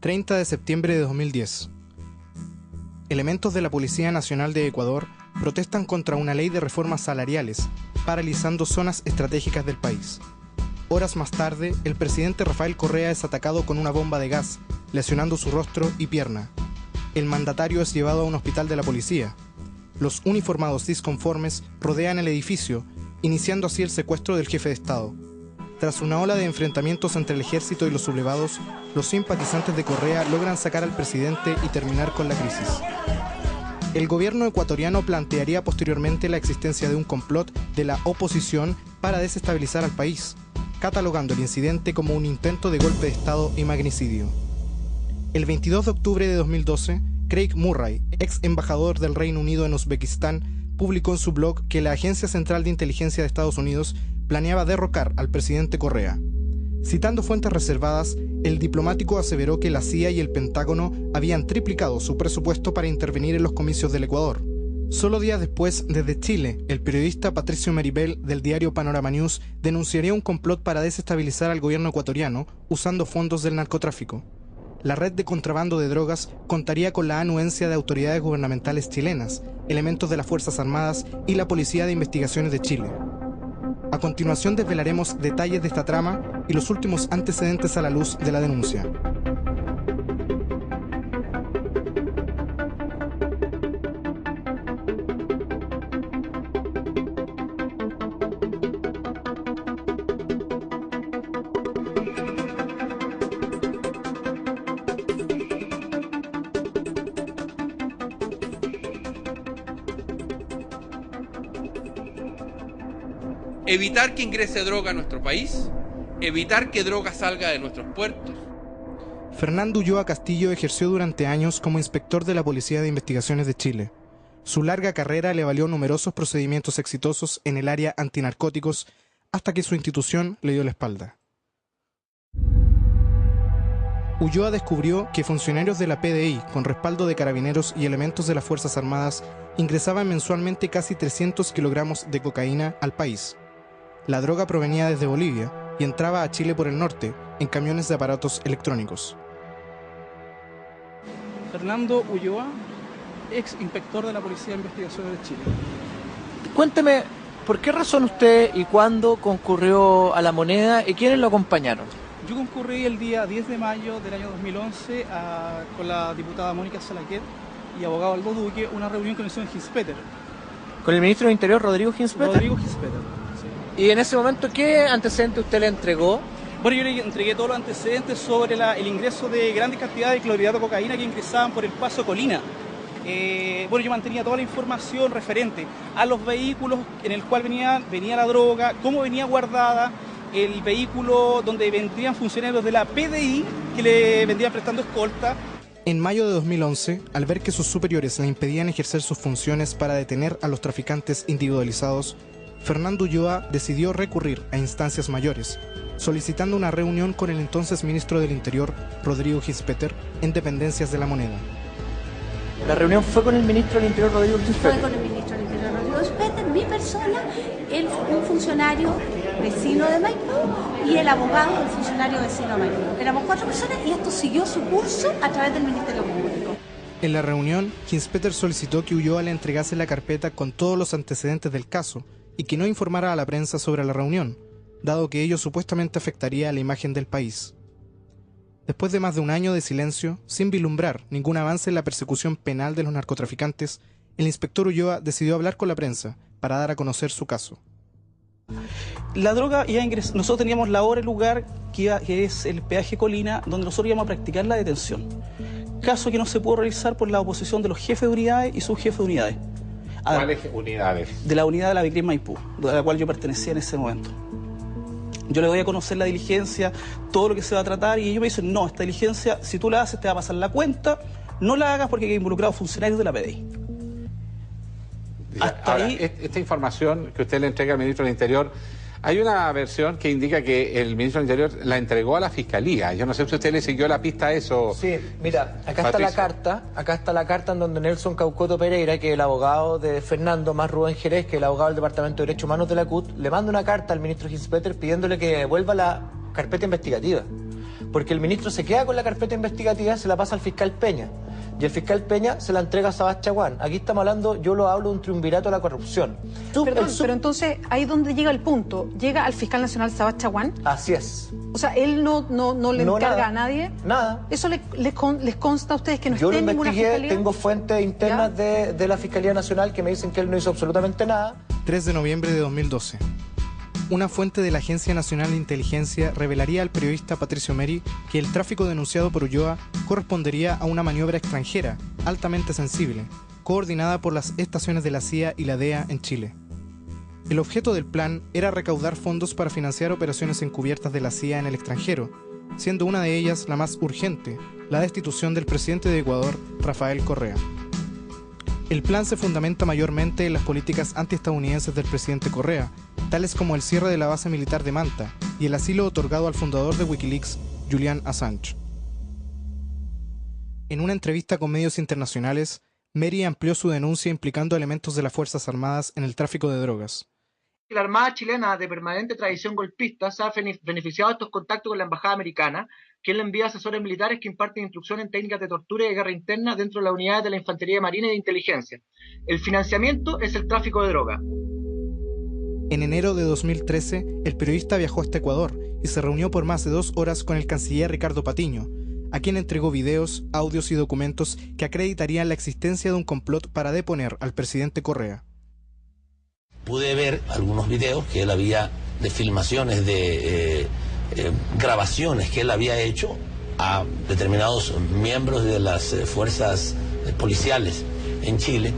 30 de septiembre de 2010. Elementos de la Policía Nacional de Ecuador protestan contra una ley de reformas salariales, paralizando zonas estratégicas del país. Horas más tarde, el presidente Rafael Correa es atacado con una bomba de gas, lesionando su rostro y pierna. El mandatario es llevado a un hospital de la policía. Los uniformados disconformes rodean el edificio, iniciando así el secuestro del jefe de Estado. Tras una ola de enfrentamientos entre el ejército y los sublevados, los simpatizantes de Correa logran sacar al presidente y terminar con la crisis. El gobierno ecuatoriano plantearía posteriormente la existencia de un complot de la oposición para desestabilizar al país, catalogando el incidente como un intento de golpe de Estado y magnicidio. El 22 de octubre de 2012, Craig Murray, ex embajador del Reino Unido en Uzbekistán, publicó en su blog que la Agencia Central de Inteligencia de Estados Unidos planeaba derrocar al presidente Correa. Citando fuentes reservadas, el diplomático aseveró que la CIA y el Pentágono habían triplicado su presupuesto para intervenir en los comicios del Ecuador. Solo días después, desde Chile, el periodista Patricio Meribel del diario Panorama News denunciaría un complot para desestabilizar al gobierno ecuatoriano usando fondos del narcotráfico. La red de contrabando de drogas contaría con la anuencia de autoridades gubernamentales chilenas, elementos de las Fuerzas Armadas y la Policía de Investigaciones de Chile. A continuación desvelaremos detalles de esta trama y los últimos antecedentes a la luz de la denuncia. Evitar que ingrese droga a nuestro país, evitar que droga salga de nuestros puertos. Fernando Ulloa Castillo ejerció durante años como inspector de la Policía de Investigaciones de Chile. Su larga carrera le valió numerosos procedimientos exitosos en el área antinarcóticos hasta que su institución le dio la espalda. Ulloa descubrió que funcionarios de la PDI, con respaldo de carabineros y elementos de las Fuerzas Armadas, ingresaban mensualmente casi 300 kilogramos de cocaína al país. La droga provenía desde Bolivia y entraba a Chile por el norte, en camiones de aparatos electrónicos. Fernando Ulloa, ex inspector de la Policía de Investigaciones de Chile. Cuénteme, ¿por qué razón usted y cuándo concurrió a La Moneda y quiénes lo acompañaron? Yo concurrí el día 10 de mayo del año 2011 con la diputada Mónica Salaquet y abogado Aldo Duque, una reunión con el señor Hinspeter. ¿Con el ministro del Interior, Rodrigo Hinspeter? Rodrigo Hinspeter. ¿Y en ese momento qué antecedente usted le entregó? Bueno, yo le entregué todos los antecedentes sobre el ingreso de grandes cantidades de clorhidrato de cocaína que ingresaban por el paso Colina. Bueno, yo mantenía toda la información referente a los vehículos en el cual venía la droga, cómo venía guardada, el vehículo donde vendrían funcionarios de la PDI que le vendrían prestando escolta. En mayo de 2011, al ver que sus superiores le impedían ejercer sus funciones para detener a los traficantes individualizados, Fernando Ulloa decidió recurrir a instancias mayores, solicitando una reunión con el entonces ministro del Interior, Rodrigo Hinspeter, en dependencias de La Moneda. ¿La reunión fue con el ministro del Interior, Rodrigo Hinspeter? Fue con el ministro del Interior, Rodrigo Hinspeter, mi persona, un funcionario vecino de Maipú y el abogado, el funcionario vecino de Maipú. Éramos 4 personas y esto siguió su curso a través del Ministerio Público. En la reunión, Hinspeter solicitó que Ulloa le entregase la carpeta con todos los antecedentes del caso y que no informara a la prensa sobre la reunión, dado que ello supuestamente afectaría a la imagen del país. Después de más de un año de silencio, sin vislumbrar ningún avance en la persecución penal de los narcotraficantes, el inspector Ulloa decidió hablar con la prensa para dar a conocer su caso. La droga ya ingresó, nosotros teníamos la hora y lugar que es el peaje Colina, donde nosotros íbamos a practicar la detención. Caso que no se pudo realizar por la oposición de los jefes de unidades y subjefes de unidades. ¿Cuáles unidades? De la unidad de la Vicrim Maipú, de la cual yo pertenecía en ese momento. Yo le doy a conocer la diligencia, todo lo que se va a tratar, y ellos me dicen, no, esta diligencia, si tú la haces, te va a pasar la cuenta, no la hagas porque hay involucrados funcionarios de la PDI. Hasta ahora, esta información que usted le entrega al ministro del Interior, hay una versión que indica que el ministro del Interior la entregó a la Fiscalía. Yo no sé si usted le siguió la pista a eso. Sí, mira, acá Patricio. está la carta en donde Nelson Caucoto Pereira, que es el abogado de Fernando, más Rubén Jerez, que es el abogado del Departamento de Derechos Humanos de la CUT, le manda una carta al ministro Hinspeter pidiéndole que devuelva la carpeta investigativa. porque el ministro se queda con la carpeta investigativa, se la pasa al fiscal Peña. Y el fiscal Peña se la entrega a Sabás Chaguán. Aquí estamos hablando, yo lo hablo de un triunvirato a la corrupción. Perdón, pero entonces, ahí donde llega el punto, ¿llega al fiscal nacional Sabás Chaguán? Así es. O sea, él no le encarga nada, a nadie. Nada. ¿Eso les consta a ustedes que no yo esté en ninguna fiscalía? Tengo fuentes internas de la Fiscalía Nacional que me dicen que él no hizo absolutamente nada. 3 de noviembre de 2012. Una fuente de la Agencia Nacional de Inteligencia revelaría al periodista Patricio Meri que el tráfico denunciado por Ulloa correspondería a una maniobra extranjera, altamente sensible, coordinada por las estaciones de la CIA y la DEA en Chile. El objeto del plan era recaudar fondos para financiar operaciones encubiertas de la CIA en el extranjero, siendo una de ellas la más urgente, la destitución del presidente de Ecuador, Rafael Correa. El plan se fundamenta mayormente en las políticas antiestadounidenses del presidente Correa, tales como el cierre de la base militar de Manta y el asilo otorgado al fundador de Wikileaks, Julian Assange. En una entrevista con medios internacionales, Meri amplió su denuncia implicando elementos de las Fuerzas Armadas en el tráfico de drogas. La Armada chilena, de permanente tradición golpista, se ha beneficiado de estos contactos con la Embajada Americana, quien le envía asesores militares que imparten instrucción en técnicas de tortura y de guerra interna dentro de las unidades de la Infantería Marina y de Inteligencia. El financiamiento es el tráfico de droga. En enero de 2013, el periodista viajó hasta Ecuador y se reunió por más de 2 horas con el canciller Ricardo Patiño, a quien entregó videos, audios y documentos que acreditarían la existencia de un complot para deponer al presidente Correa. Pude ver algunos videos que él había, de filmaciones, de grabaciones que él había hecho a determinados miembros de las fuerzas policiales en Chile,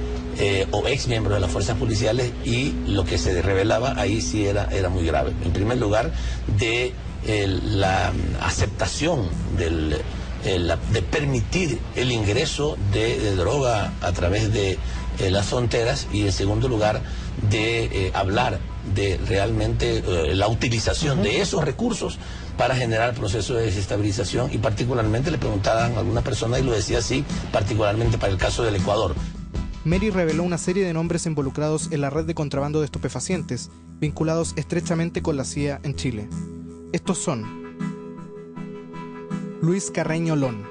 o ex miembros de las fuerzas policiales, y lo que se revelaba ahí sí era muy grave. En primer lugar, de la aceptación de permitir el ingreso de droga a través de las fronteras, y en segundo lugar de hablar de realmente la utilización de esos recursos para generar procesos de desestabilización, y particularmente le preguntaban a alguna persona y lo decía así, particularmente para el caso del Ecuador. Meri reveló una serie de nombres involucrados en la red de contrabando de estupefacientes, vinculados estrechamente con la CIA en Chile. Estos son Luis Carreño Lón,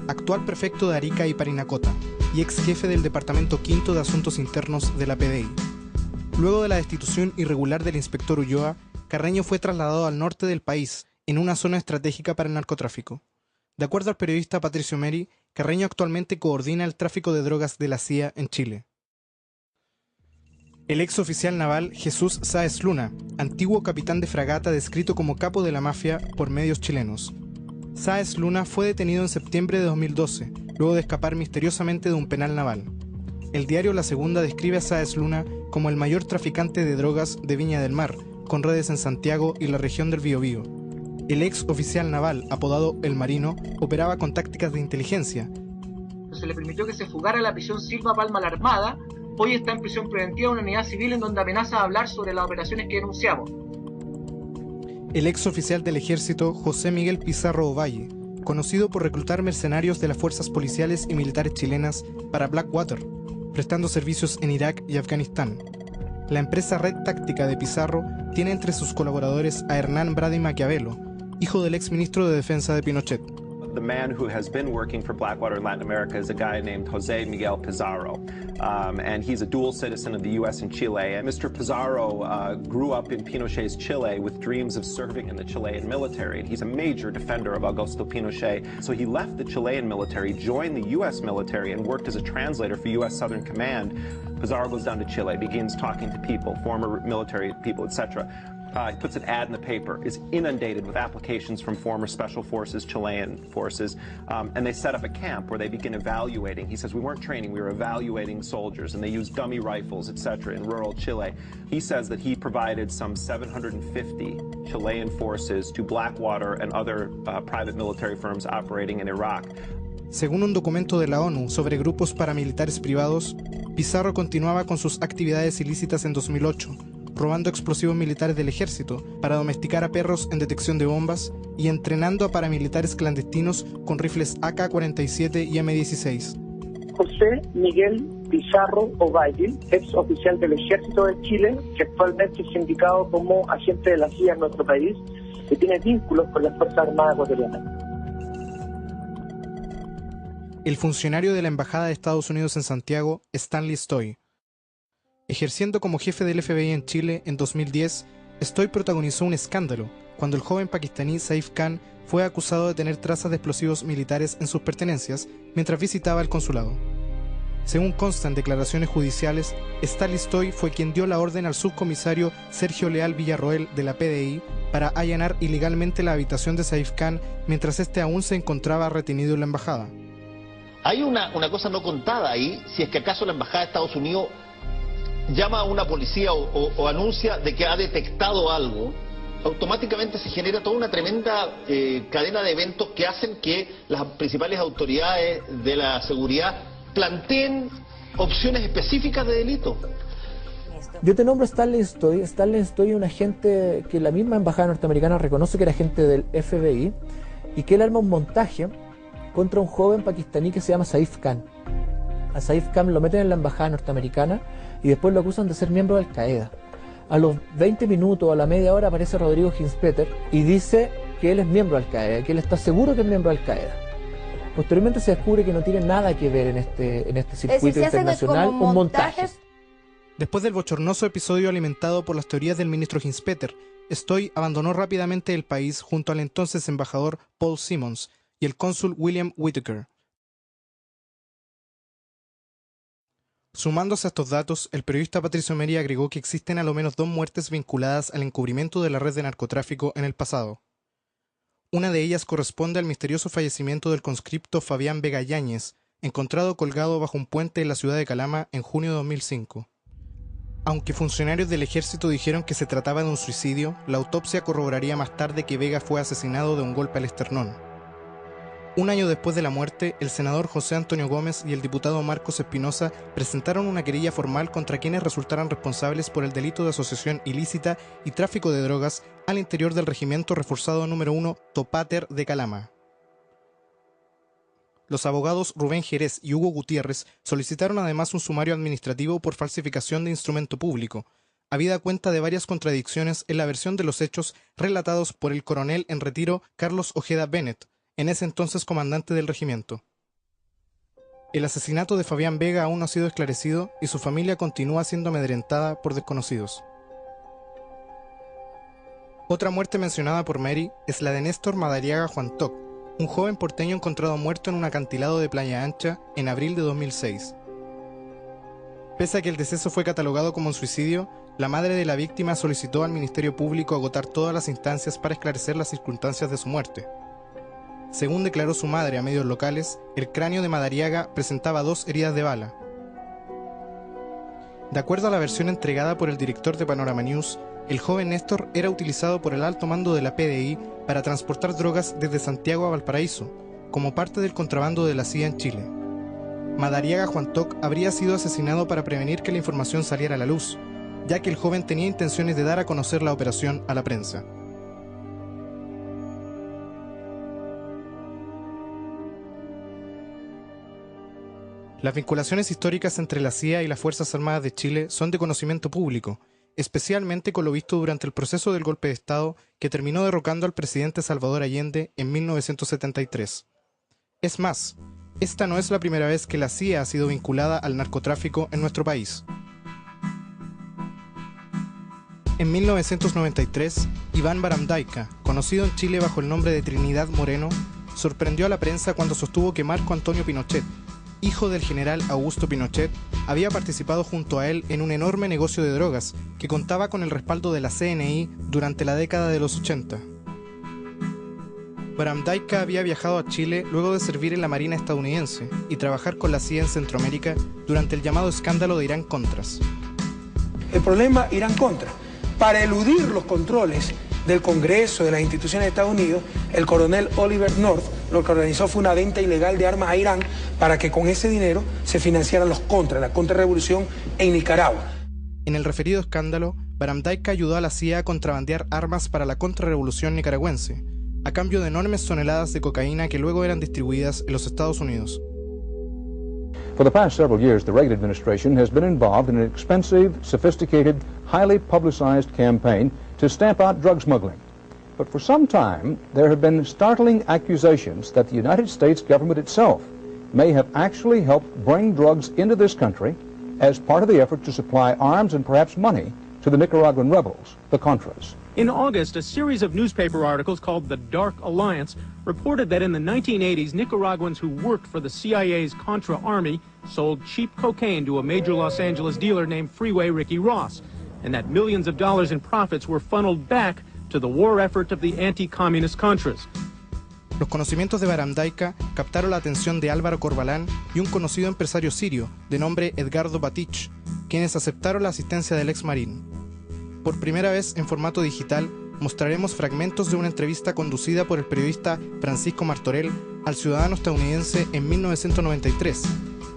actual prefecto de Arica y Parinacota, y ex jefe del Departamento V de Asuntos Internos de la PDI. Luego de la destitución irregular del inspector Ulloa, Carreño fue trasladado al norte del país, en una zona estratégica para el narcotráfico. De acuerdo al periodista Patricio Meri, Carreño actualmente coordina el tráfico de drogas de la CIA en Chile. El ex oficial naval Jesús Sáez Luna, antiguo capitán de fragata descrito como capo de la mafia por medios chilenos. Sáez Luna fue detenido en septiembre de 2012, luego de escapar misteriosamente de un penal naval. El diario La Segunda describe a Sáez Luna como el mayor traficante de drogas de Viña del Mar, con redes en Santiago y la región del Biobío. El ex oficial naval, apodado El Marino, operaba con tácticas de inteligencia. Se le permitió que se fugara a la prisión Silva Palma la Armada. Hoy está en prisión preventiva, una unidad civil en donde amenaza a hablar sobre las operaciones que denunciamos. El ex oficial del ejército José Miguel Pizarro Ovalle, conocido por reclutar mercenarios de las fuerzas policiales y militares chilenas para Blackwater, prestando servicios en Irak y Afganistán. La empresa Red Táctica de Pizarro tiene entre sus colaboradores a Hernán Brady Maquiavelo, hijo del ex ministro de Defensa de Pinochet. The man who has been working for Blackwater in Latin America is a guy named José Miguel Pizarro, and he's a dual citizen of the U.S. and Chile. And Mr. Pizarro grew up in Pinochet's Chile with dreams of serving in the Chilean military, and he's a major defender of Augusto Pinochet. So he left the Chilean military, joined the U.S. military, and worked as a translator for U.S. Southern Command. Pizarro goes down to Chile, begins talking to people, former military people, etc. He puts an ad in the paper, is inundated with applications from former Special Forces, Chilean forces, and they set up a camp where they begin evaluating. He says, we weren't training, we were evaluating soldiers, and they used dummy rifles, etc., in rural Chile. He says that he provided some 750 Chilean forces to Blackwater and other private military firms operating in Iraq. Según un documento de la ONU sobre grupos paramilitares privados, Pizarro continuaba con sus actividades ilícitas en 2008, robando explosivos militares del ejército para domesticar a perros en detección de bombas y entrenando a paramilitares clandestinos con rifles AK-47 y M16. José Miguel Pizarro Ovalle, ex oficial del Ejército de Chile, que actualmente es indicado como agente de la CIA en nuestro país, que tiene vínculos con las Fuerzas Armadas ecuatorianas. el funcionario de la Embajada de Estados Unidos en Santiago, Stanley Stoy. Ejerciendo como jefe del FBI en Chile en 2010, Stoy protagonizó un escándalo cuando el joven pakistaní Saif Khan fue acusado de tener trazas de explosivos militares en sus pertenencias mientras visitaba el consulado. Según consta en declaraciones judiciales, Stanley Stoy fue quien dio la orden al subcomisario Sergio Leal Villarroel de la PDI para allanar ilegalmente la habitación de Saif Khan mientras este aún se encontraba retenido en la embajada. Hay una cosa no contada ahí, si es que acaso la embajada de Estados Unidos llama a una policía o anuncia de que ha detectado algo, automáticamente se genera toda una tremenda cadena de eventos que hacen que las principales autoridades de la seguridad planteen opciones específicas de delito. Yo te nombro Stanley Stoy. Stanley Stoy es un agente que la misma embajada norteamericana reconoce que era agente del FBI y que él arma un montaje contra un joven pakistaní que se llama Saif Khan. A Saif Khan lo meten en la embajada norteamericana y después lo acusan de ser miembro de Al-Qaeda. A los 20 minutos, a la media hora, aparece Rodrigo Hinspeter y dice que él es miembro de Al-Qaeda, que él está seguro que es miembro de Al-Qaeda. Posteriormente se descubre que no tiene nada que ver en este circuito internacional, un montaje. Después del bochornoso episodio alimentado por las teorías del ministro Hinspeter, Stoy abandonó rápidamente el país junto al entonces embajador Paul Simmons y el cónsul William Whitaker. Sumándose a estos datos, el periodista Patricio Meri agregó que existen a lo menos 2 muertes vinculadas al encubrimiento de la red de narcotráfico en el pasado. Una de ellas corresponde al misterioso fallecimiento del conscripto Fabián Vega Yáñez, encontrado colgado bajo un puente en la ciudad de Calama en junio de 2005. Aunque funcionarios del ejército dijeron que se trataba de un suicidio, la autopsia corroboraría más tarde que Vega fue asesinado de un golpe al esternón. Un año después de la muerte, el senador José Antonio Gómez y el diputado Marcos Espinosa presentaron una querella formal contra quienes resultaran responsables por el delito de asociación ilícita y tráfico de drogas al interior del Regimiento Reforzado número 1 Topáter de Calama. Los abogados Rubén Jerez y Hugo Gutiérrez solicitaron además un sumario administrativo por falsificación de instrumento público, habida cuenta de varias contradicciones en la versión de los hechos relatados por el coronel en retiro Carlos Ojeda Bennett, en ese entonces comandante del regimiento. El asesinato de Fabián Vega aún no ha sido esclarecido y su familia continúa siendo amedrentada por desconocidos. Otra muerte mencionada por Meri es la de Néstor Madariaga Juantoc, un joven porteño encontrado muerto en un acantilado de Playa Ancha en abril de 2006. Pese a que el deceso fue catalogado como un suicidio, la madre de la víctima solicitó al Ministerio Público agotar todas las instancias para esclarecer las circunstancias de su muerte. Según declaró su madre a medios locales, el cráneo de Madariaga presentaba 2 heridas de bala. De acuerdo a la versión entregada por el director de Panorama News, el joven Néstor era utilizado por el alto mando de la PDI para transportar drogas desde Santiago a Valparaíso, como parte del contrabando de la CIA en Chile. Madariaga Juantoc habría sido asesinado para prevenir que la información saliera a la luz, ya que el joven tenía intenciones de dar a conocer la operación a la prensa. Las vinculaciones históricas entre la CIA y las Fuerzas Armadas de Chile son de conocimiento público, especialmente con lo visto durante el proceso del golpe de Estado que terminó derrocando al presidente Salvador Allende en 1973. Es más, esta no es la primera vez que la CIA ha sido vinculada al narcotráfico en nuestro país. En 1993, Iván Barandaika, conocido en Chile bajo el nombre de Trinidad Moreno, sorprendió a la prensa cuando sostuvo que Marco Antonio Pinochet, hijo del general Augusto Pinochet, había participado junto a él en un enorme negocio de drogas que contaba con el respaldo de la CNI durante la década de los 80. Barandaika había viajado a Chile luego de servir en la Marina estadounidense y trabajar con la CIA en Centroamérica durante el llamado escándalo de Irán-Contras. El problema Irán-Contra. Para eludir los controles del Congreso, de las instituciones de Estados Unidos, el coronel Oliver North lo que organizó fue una venta ilegal de armas a Irán para que con ese dinero se financiaran los contras, la contrarrevolución en Nicaragua. En el referido escándalo, Barandaika ayudó a la CIA a contrabandear armas para la contrarrevolución nicaragüense, a cambio de enormes toneladas de cocaína que luego eran distribuidas en los Estados Unidos. For the past several years, the Reagan administration has been involved in an expensive, sophisticated, highly publicized campaign to stamp out drug smuggling. But for some time, there have been startling accusations that the United States government itself may have actually helped bring drugs into this country as part of the effort to supply arms and perhaps money to the Nicaraguan rebels, the Contras. In August, a series of newspaper articles called The Dark Alliance reported that in the 1980s, Nicaraguans who worked for the CIA's Contra Army sold cheap cocaine to a major Los Angeles dealer named Freeway Ricky Ross, and that millions of dollars in profits were funneled back to the war effort of the anti-communist Contras. Los conocimientos de Barandaica captaron la atención de Álvaro Corbalán y un conocido empresario sirio de nombre Edgardo Batich, quienes aceptaron la asistencia del ex marín. Por primera vez en formato digital, mostraremos fragmentos de una entrevista conducida por el periodista Francisco Martorell al ciudadano estadounidense en 1993,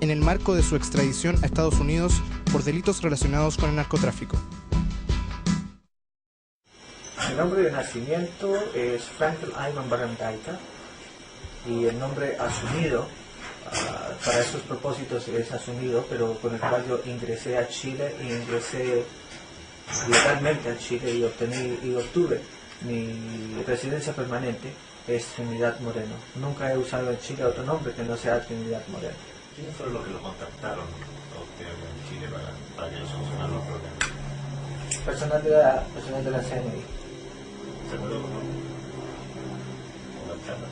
en el marco de su extradición a Estados Unidos por delitos relacionados con el narcotráfico. Mi nombre de nacimiento es Franklin Ayman Barandaica y el nombre asumido, para esos propósitos es asumido, pero con el cual yo ingresé a Chile y ingresé legalmente a Chile y obtuve mi residencia permanente, es Trinidad Moreno. Nunca he usado en Chile otro nombre que no sea Trinidad Moreno. ¿Quiénes fueron los que lo contactaron a usted en Chile para que le solucionaran los problemas? Personal de la CNI. ¿Se acuerda con una charla?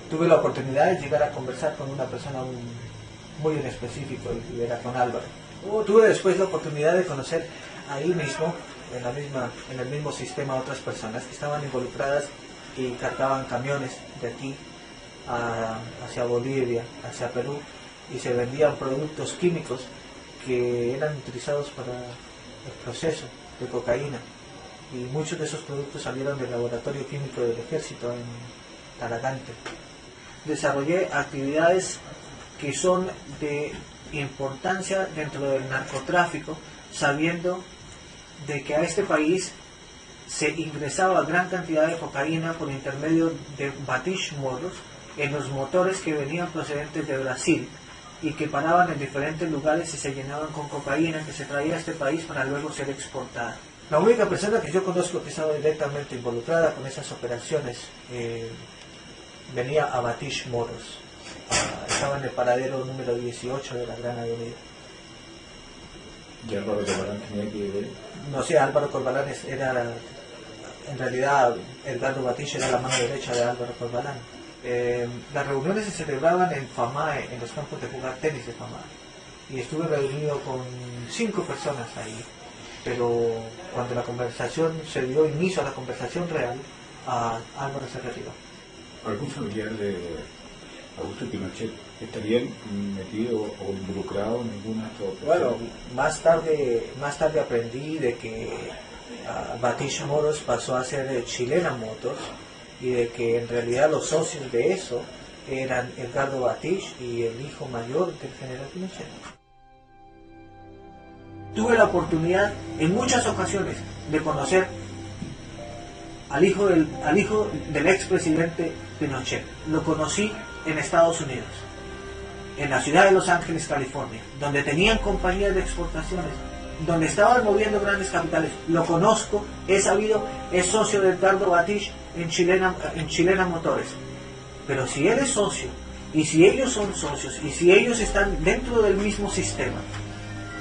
Tuve la oportunidad de llegar a conversar con una persona muy en específico y era con Álvaro. Tuve después la oportunidad de conocer ahí mismo, en el mismo sistema, a otras personas que estaban involucradas y cargaban camiones de aquí hacia Bolivia, hacia Perú, y se vendían productos químicos que eran utilizados para el proceso de cocaína. Y muchos de esos productos salieron del laboratorio químico del ejército en Talagante. Desarrollé actividades que son de importancia dentro del narcotráfico, sabiendo de que a este país se ingresaba gran cantidad de cocaína por intermedio de Batich Moros en los motores que venían procedentes de Brasil y que paraban en diferentes lugares y se llenaban con cocaína que se traía a este país para luego ser exportada. La única persona que yo conozco que estaba directamente involucrada con esas operaciones venía a Batich Moros. Estaba en el paradero número 18 de la Gran Avenida. ¿Y Álvaro Corbalán tenía que ver? No sé, Álvaro Corbalán era, en realidad, Edgardo Batich era la mano derecha de Álvaro Corbalán. Las reuniones se celebraban en FAMAE, en los campos de jugar tenis de FAMAE. Y estuve reunido con 5 personas ahí. Pero cuando la conversación se dio inicio a la conversación real, Álvaro se retiró. ¿Algún familiar de Augusto Pinochet estaría metido o involucrado en alguna de estas operaciones? Bueno, más tarde aprendí de que Batich Moros pasó a ser Chilena Motors y de que en realidad los socios de eso eran Edgardo Batich y el hijo mayor del general Pinochet. Tuve la oportunidad en muchas ocasiones de conocer al hijo del expresidente Pinochet. Lo conocí en Estados Unidos, en la ciudad de Los Ángeles, California, donde tenían compañías de exportaciones, donde estaban moviendo grandes capitales. Lo conozco, he sabido, es socio de Edgardo Batich en Chilena Motores. Pero si él es socio, y si ellos son socios, y si ellos están dentro del mismo sistema,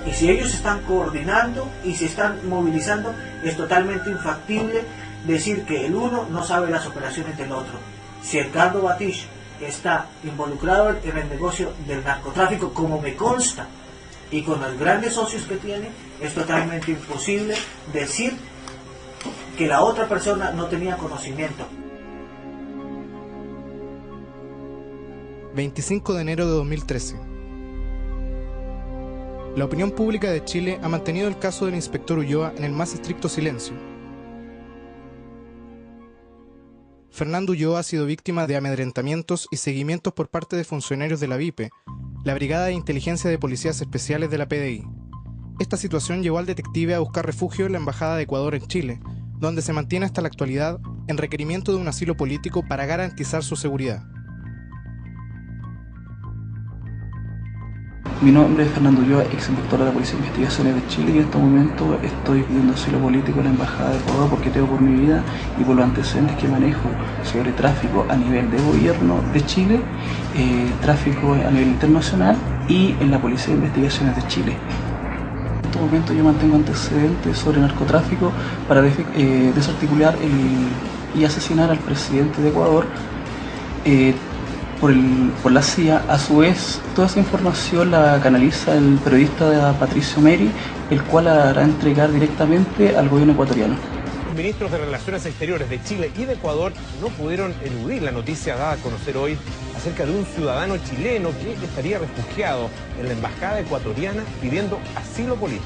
y si ellos están coordinando y se están movilizando, es totalmente infactible decir que el uno no sabe las operaciones del otro. Si Edgardo Batich está involucrado en el negocio del narcotráfico, como me consta, y con los grandes socios que tiene, es totalmente imposible decir que la otra persona no tenía conocimiento. 25 de enero de 2013. La opinión pública de Chile ha mantenido el caso del inspector Ulloa en el más estricto silencio. Fernando Ulloa ha sido víctima de amedrentamientos y seguimientos por parte de funcionarios de la VIP, la Brigada de Inteligencia de Policías Especiales de la PDI. Esta situación llevó al detective a buscar refugio en la Embajada de Ecuador en Chile, donde se mantiene hasta la actualidad en requerimiento de un asilo político para garantizar su seguridad. Mi nombre es Fernando Ulloa, ex inspector de la Policía de Investigaciones de Chile, y en este momento estoy pidiendo asilo político en la Embajada de Ecuador porque temo por mi vida y por los antecedentes que manejo sobre tráfico a nivel de gobierno de Chile, tráfico a nivel internacional y en la Policía de Investigaciones de Chile. En este momento yo mantengo antecedentes sobre narcotráfico para desarticular y asesinar al presidente de Ecuador por la CIA. A su vez, toda esa información la canaliza el periodista Patricio Meri, el cual la hará entregar directamente al gobierno ecuatoriano. Los ministros de Relaciones Exteriores de Chile y de Ecuador no pudieron eludir la noticia dada a conocer hoy acerca de un ciudadano chileno que estaría refugiado en la embajada ecuatoriana pidiendo asilo político.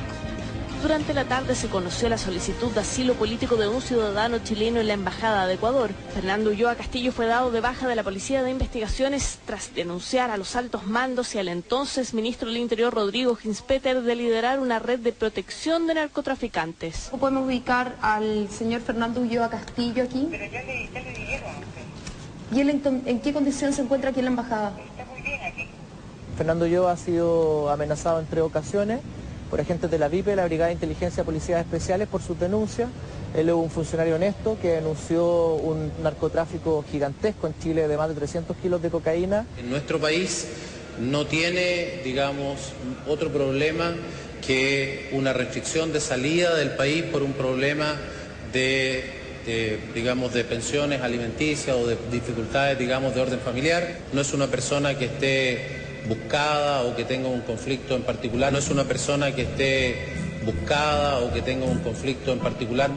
Durante la tarde se conoció la solicitud de asilo político de un ciudadano chileno en la Embajada de Ecuador. Fernando Ulloa Castillo fue dado de baja de la Policía de Investigaciones tras denunciar a los altos mandos y al entonces ministro del Interior Rodrigo Ginspeter de liderar una red de protección de narcotraficantes. ¿Cómo podemos ubicar al señor Fernando Ulloa Castillo aquí? Pero ya le dijeron. ¿Y él en qué condición se encuentra aquí en la Embajada? Está muy bien aquí. Fernando Ulloa ha sido amenazado en 3 ocasiones por agentes de la BIP, la Brigada de Inteligencia de Policías Especiales, por sus denuncias. Él es un funcionario honesto que denunció un narcotráfico gigantesco en Chile de más de 300 kilos de cocaína. En nuestro país no tiene, digamos, otro problema que una restricción de salida del país por un problema de pensiones alimenticias o de dificultades, digamos, de orden familiar. No es una persona que esté buscada o que tenga un conflicto en particular. No es una persona que esté buscada o que tenga un conflicto en particular.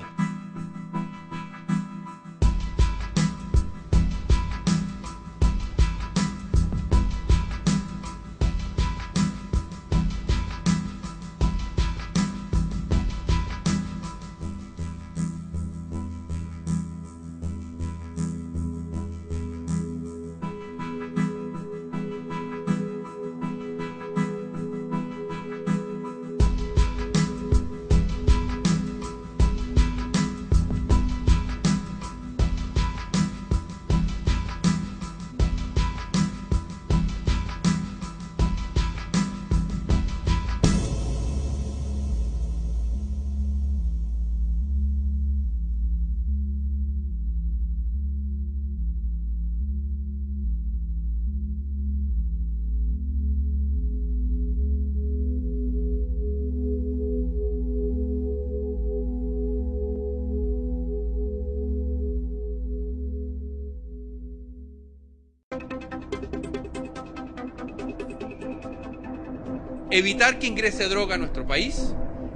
Evitar que ingrese droga a nuestro país,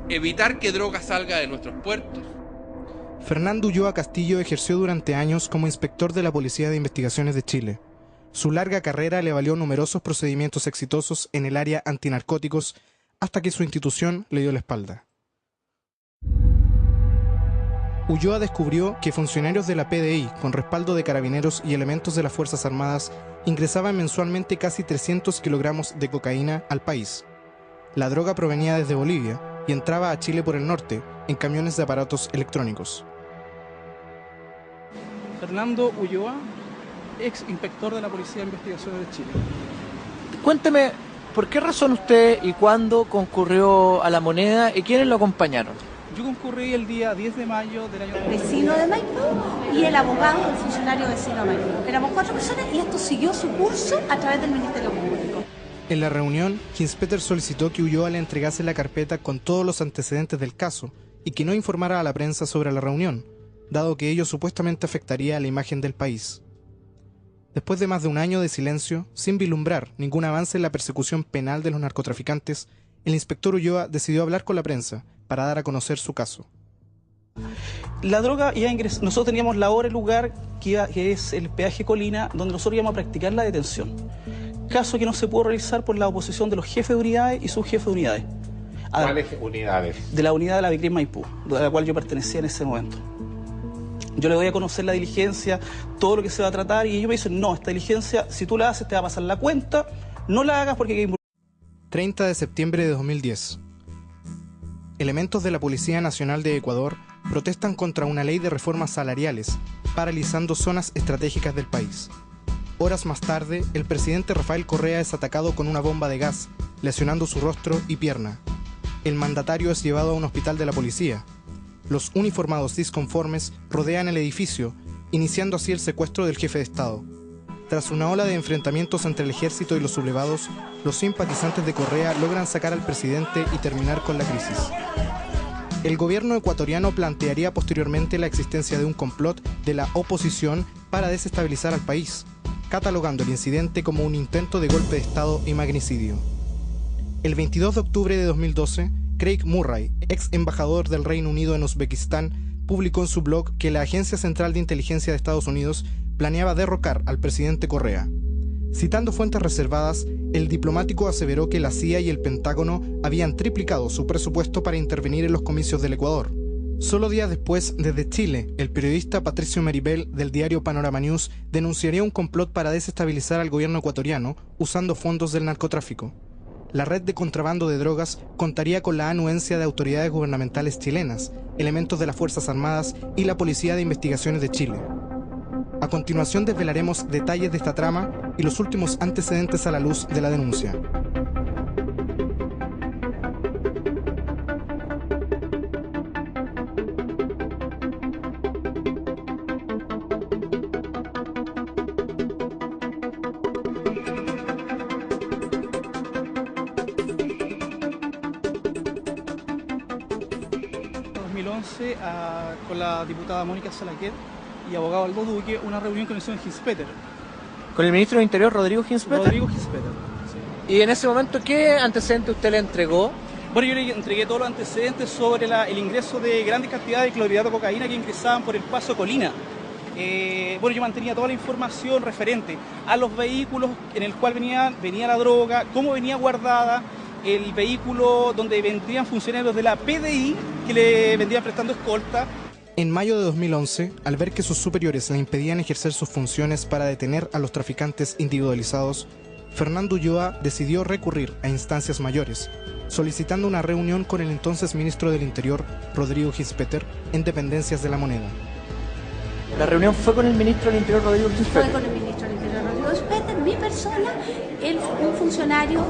evitar que droga salga de nuestros puertos. Fernando Ulloa Castillo ejerció durante años como inspector de la Policía de Investigaciones de Chile. Su larga carrera le valió numerosos procedimientos exitosos en el área antinarcóticos hasta que su institución le dio la espalda. Ulloa descubrió que funcionarios de la PDI, con respaldo de carabineros y elementos de las Fuerzas Armadas, ingresaban mensualmente casi 300 kilogramos de cocaína al país. La droga provenía desde Bolivia y entraba a Chile por el norte en camiones de aparatos electrónicos. Fernando Ulloa, ex inspector de la Policía de Investigaciones de Chile. Cuénteme, ¿por qué razón usted y cuándo concurrió a La Moneda y quiénes lo acompañaron? Yo concurrí el día 10 de mayo del año... Vecino de Maipú y el abogado del funcionario vecino de Maipú. Éramos 4 personas y esto siguió su curso a través del Ministerio Público. En la reunión, Ginspeter solicitó que Ulloa le entregase la carpeta con todos los antecedentes del caso y que no informara a la prensa sobre la reunión, dado que ello supuestamente afectaría a la imagen del país. Después de más de un año de silencio, sin vislumbrar ningún avance en la persecución penal de los narcotraficantes, el inspector Ulloa decidió hablar con la prensa para dar a conocer su caso. La droga ya ingresó. Nosotros teníamos la hora y lugar que es el peaje Colina, donde nosotros íbamos a practicar la detención. Caso que no se pudo realizar por la oposición de los jefes de unidades y subjefes de unidades. ¿Cuáles unidades? De la unidad de la Vicrim Maipú, de la cual yo pertenecía en ese momento. Yo le doy a conocer la diligencia, todo lo que se va a tratar, y ellos me dicen, no, esta diligencia, si tú la haces, te va a pasar la cuenta, no la hagas porque hay que... 30 de septiembre de 2010. Elementos de la Policía Nacional de Ecuador protestan contra una ley de reformas salariales, paralizando zonas estratégicas del país. Horas más tarde, el presidente Rafael Correa es atacado con una bomba de gas, lesionando su rostro y pierna. El mandatario es llevado a un hospital de la policía. Los uniformados disconformes rodean el edificio, iniciando así el secuestro del jefe de Estado. Tras una ola de enfrentamientos entre el ejército y los sublevados, los simpatizantes de Correa logran sacar al presidente y terminar con la crisis. El gobierno ecuatoriano plantearía posteriormente la existencia de un complot de la oposición para desestabilizar al país, catalogando el incidente como un intento de golpe de Estado y magnicidio. El 22 de octubre de 2012, Craig Murray, ex embajador del Reino Unido en Uzbekistán, publicó en su blog que la Agencia Central de Inteligencia de Estados Unidos planeaba derrocar al presidente Correa. Citando fuentes reservadas, el diplomático aseveró que la CIA y el Pentágono habían triplicado su presupuesto para intervenir en los comicios del Ecuador. Solo días después, desde Chile, el periodista Patricio Meribel del diario Panorama News denunciaría un complot para desestabilizar al gobierno ecuatoriano usando fondos del narcotráfico. La red de contrabando de drogas contaría con la anuencia de autoridades gubernamentales chilenas, elementos de las Fuerzas Armadas y la Policía de Investigaciones de Chile. A continuación desvelaremos detalles de esta trama y los últimos antecedentes a la luz de la denuncia. Con la diputada Mónica Salaquet y abogado Aldo Duque, una reunión con el señor Hinspeter. ¿Con el ministro del Interior, Rodrigo Hinspeter? Rodrigo Hinspeter, sí. ¿Y en ese momento qué antecedente usted le entregó? Bueno, yo le entregué todos los antecedentes sobre el ingreso de grandes cantidades de clorhidrato de cocaína que ingresaban por el paso Colina. Bueno, yo mantenía toda la información referente a los vehículos en el cual venía la droga, cómo venía guardada, el vehículo donde vendrían funcionarios de la PDI que le vendrían prestando escolta. En mayo de 2011, al ver que sus superiores le impedían ejercer sus funciones para detener a los traficantes individualizados, Fernando Ulloa decidió recurrir a instancias mayores, solicitando una reunión con el entonces ministro del Interior, Rodrigo Hinspeter, en dependencias de la Moneda. ¿La reunión fue con el ministro del Interior, Rodrigo Hinspeter? Fue con el ministro del Interior, Rodrigo Hinspeter, mi persona, él un funcionario